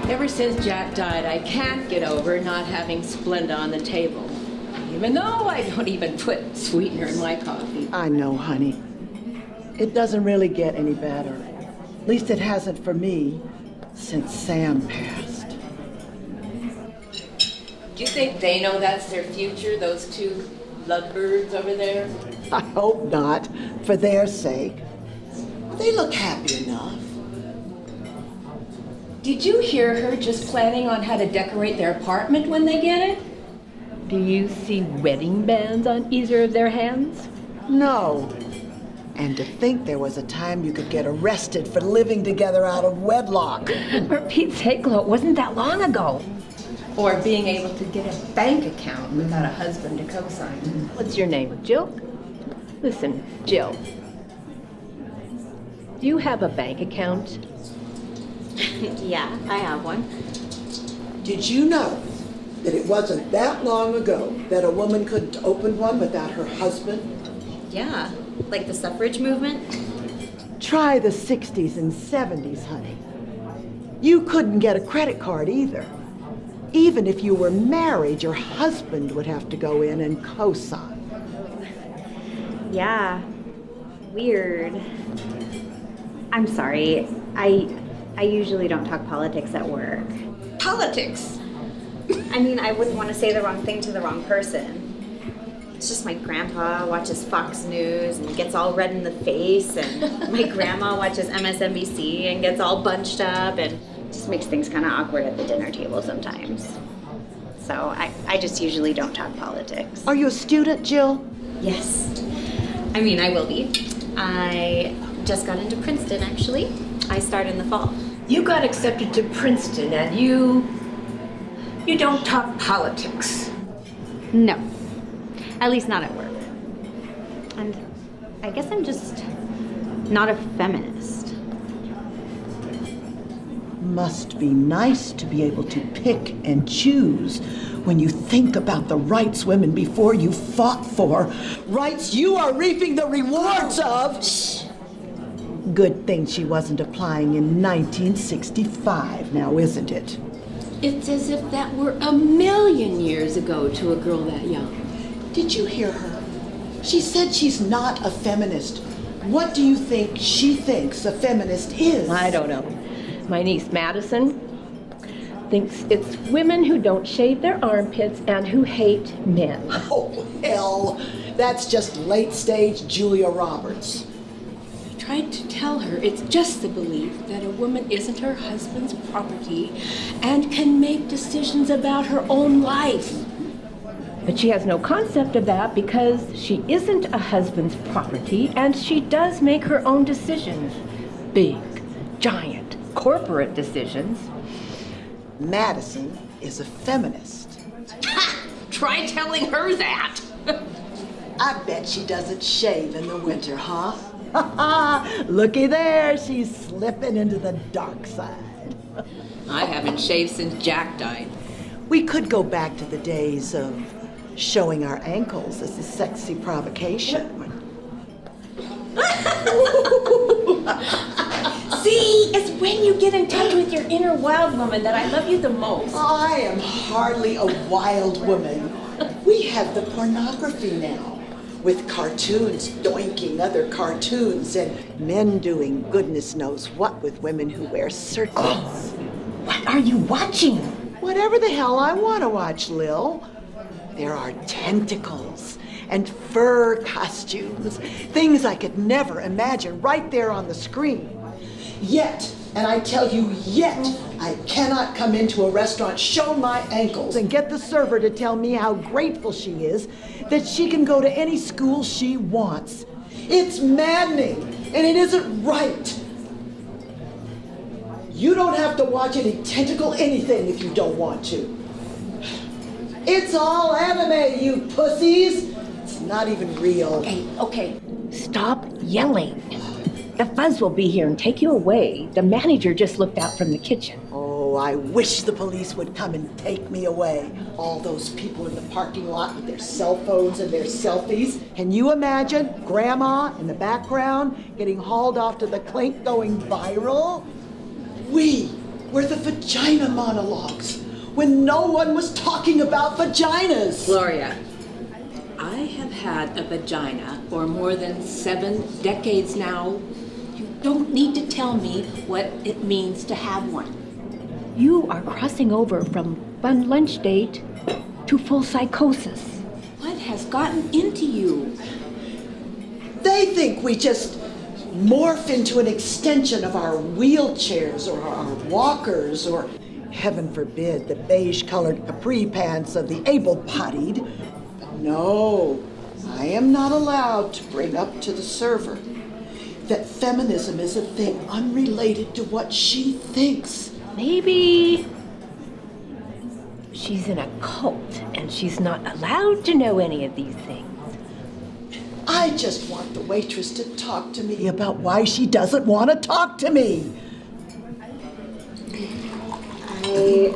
Ever since Jack died, I can't get over not having Splenda on the table. Even though I don't even put sweetener in my coffee. I know, honey. It doesn't really get any better. At least it hasn't for me since Sam passed. Do you think they know that's their future, those two lovebirds over there? I hope not, for their sake. They look happy enough. Did you hear her just planning on how to decorate their apartment when they get it? Do you see wedding bands on either of their hands? No. And to think there was a time you could get arrested for living together out of wedlock. For Pete's sake, it wasn't that long ago. Or being able to get a bank account without a husband to co-sign. What's your name, Jill? Listen, Jill. Do you have a bank account? Yeah, I have one. Did you know that it wasn't that long ago that a woman couldn't open one without her husband? Yeah, like the suffrage movement. Try the 60s and 70s, honey. You couldn't get a credit card either. Even if you were married, your husband would have to go in and co-sign. Yeah, weird. I'm sorry, I usually don't talk politics at work. Politics? I mean, I wouldn't want to say the wrong thing to the wrong person. It's just my grandpa watches Fox News and gets all red in the face, and my grandma watches MSNBC and gets all bunched up, and it just makes things kind of awkward at the dinner table sometimes. So I just usually don't talk politics. Are you a student, Jill? Yes. I mean, I will be. I just got into Princeton, actually. I start in the fall. You got accepted to Princeton and you don't talk politics. No. At least not at work. And I guess I'm just not a feminist. Must be nice to be able to pick and choose when you think about the rights women before you fought for. Rights you are reaping the rewards of. Shh. Good thing she wasn't applying in 1965 now, isn't it? It's as if that were a million years ago to a girl that young. Did you hear her? She said she's not a feminist. What do you think she thinks a feminist is? I don't know. My niece Madison thinks it's women who don't shave their armpits and who hate men. Oh, hell. That's just late-stage Julia Roberts. Tried to tell her it's just the belief that a woman isn't her husband's property and can make decisions about her own life. But she has no concept of that because she isn't a husband's property and she does make her own decisions. Big, giant, corporate decisions. Madison is a feminist. Ha! Try telling her that. I bet she doesn't shave in the winter, huh? Looky there, she's slipping into the dark side. I haven't shaved since Jack died. We could go back to the days of showing our ankles as a sexy provocation. See, it's when you get in touch with your inner wild woman that I love you the most. I am hardly a wild woman. We have the pornography now, with cartoons doinking other cartoons and men doing goodness knows what with women who wear circlets. What are you watching? Whatever the hell I want to watch, Lil. There are tentacles and fur costumes, things I could never imagine right there on the screen. Yet, and I tell you yet, I cannot come into a restaurant, show my ankles, and get the server to tell me how grateful she is that she can go to any school she wants. It's maddening, and it isn't right. You don't have to watch any tentacle anything if you don't want to. It's all anime, you pussies. It's not even real. Okay. Stop yelling. The fuzz will be here and take you away. The manager just looked out from the kitchen. Oh, I wish the police would come and take me away. All those people in the parking lot with their cell phones and their selfies. Can you imagine Grandma in the background getting hauled off to the clink going viral? We were the vagina monologues, when no one was talking about vaginas. Gloria, I have had a vagina for more than 7 decades now. You don't need to tell me what it means to have one. You are crossing over from fun lunch date to full psychosis. What has gotten into you? They think we just morph into an extension of our wheelchairs or our walkers or, heaven forbid, the beige-colored capri pants of the able-bodied. But no, I am not allowed to bring up to the server that feminism is a thing unrelated to what she thinks. Maybe she's in a cult and she's not allowed to know any of these things. I just want the waitress to talk to me about why she doesn't want to talk to me. I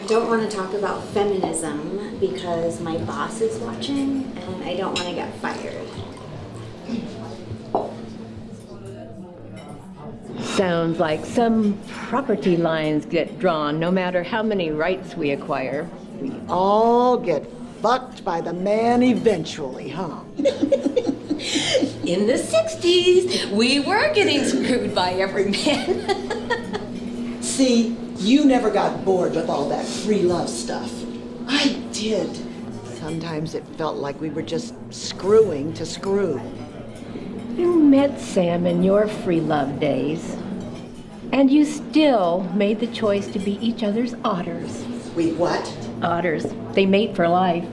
don't want to talk about feminism because my boss is watching and I don't want to get fired. Sounds like some property lines get drawn no matter how many rights we acquire. We all get fucked by the man eventually, huh? In the 60s, we were getting screwed by every man. See, you never got bored with all that free love stuff. I did. Sometimes it felt like we were just screwing to screw. You met Sam in your free love days, and you still made the choice to be each other's otters. We what? Otters. They mate for life.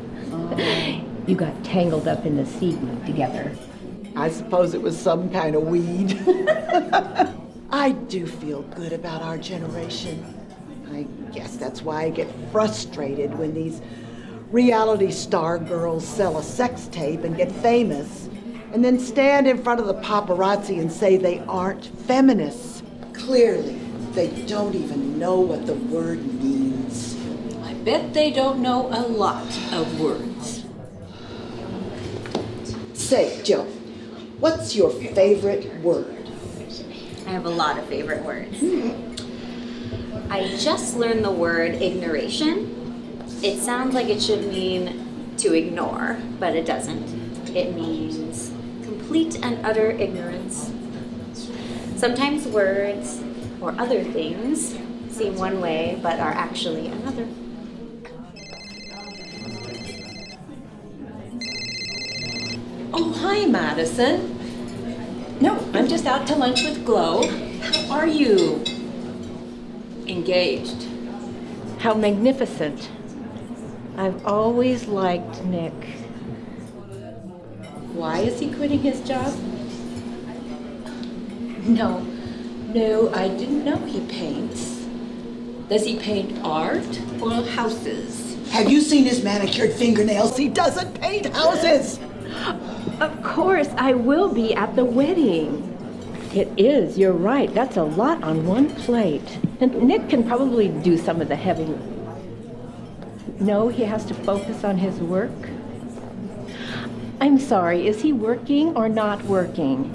You got tangled up in the seaweed together. I suppose it was some kind of weed. I do feel good about our generation. I guess that's why I get frustrated when these reality star girls sell a sex tape and get famous, and then stand in front of the paparazzi and say they aren't feminists. Clearly, they don't even know what the word means. I bet they don't know a lot of words. Say, Joe, what's your favorite word? I have a lot of favorite words. I just learned the word ignoration. It sounds like it should mean to ignore, but it doesn't. It means complete and utter ignorance. Sometimes words or other things seem one way, but are actually another. Oh, hi, Madison. No, I'm just out to lunch with Glo. How are you? Engaged. How magnificent. I've always liked Nick. Why is he quitting his job? No, I didn't know he paints. Does he paint art or houses? Have you seen his manicured fingernails? He doesn't paint houses. Of course, I will be at the wedding. It is, you're right. That's a lot on one plate. And Nick can probably do some of the heavy. No, he has to focus on his work. I'm sorry, is he working or not working?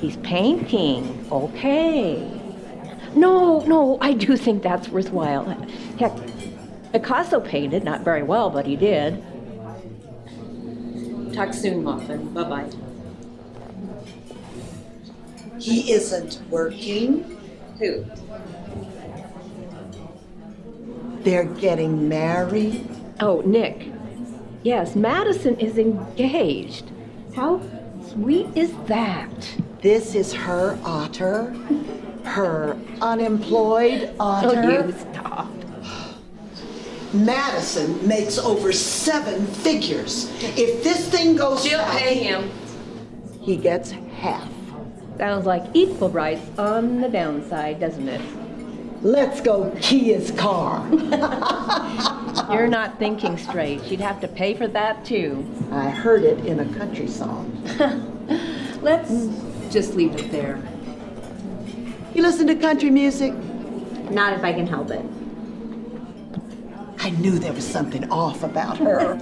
He's painting. Okay. No, I do think that's worthwhile. Heck, Picasso painted, not very well, but he did. Talk soon, Muffin. Bye-bye. He isn't working. Who? They're getting married. Oh, Nick. Yes, Madison is engaged. How sweet is that? This is her otter. Her unemployed otter. Oh, you stop. Madison makes over 7 figures. If this thing goes She'll south, pay him. he gets half. Sounds like equal rights on the downside, doesn't it? Let's go key his car. You're not thinking straight. She'd have to pay for that, too. I heard it in a country song. Let's just leave it there. You listen to country music? Not if I can help it. I knew there was something off about her.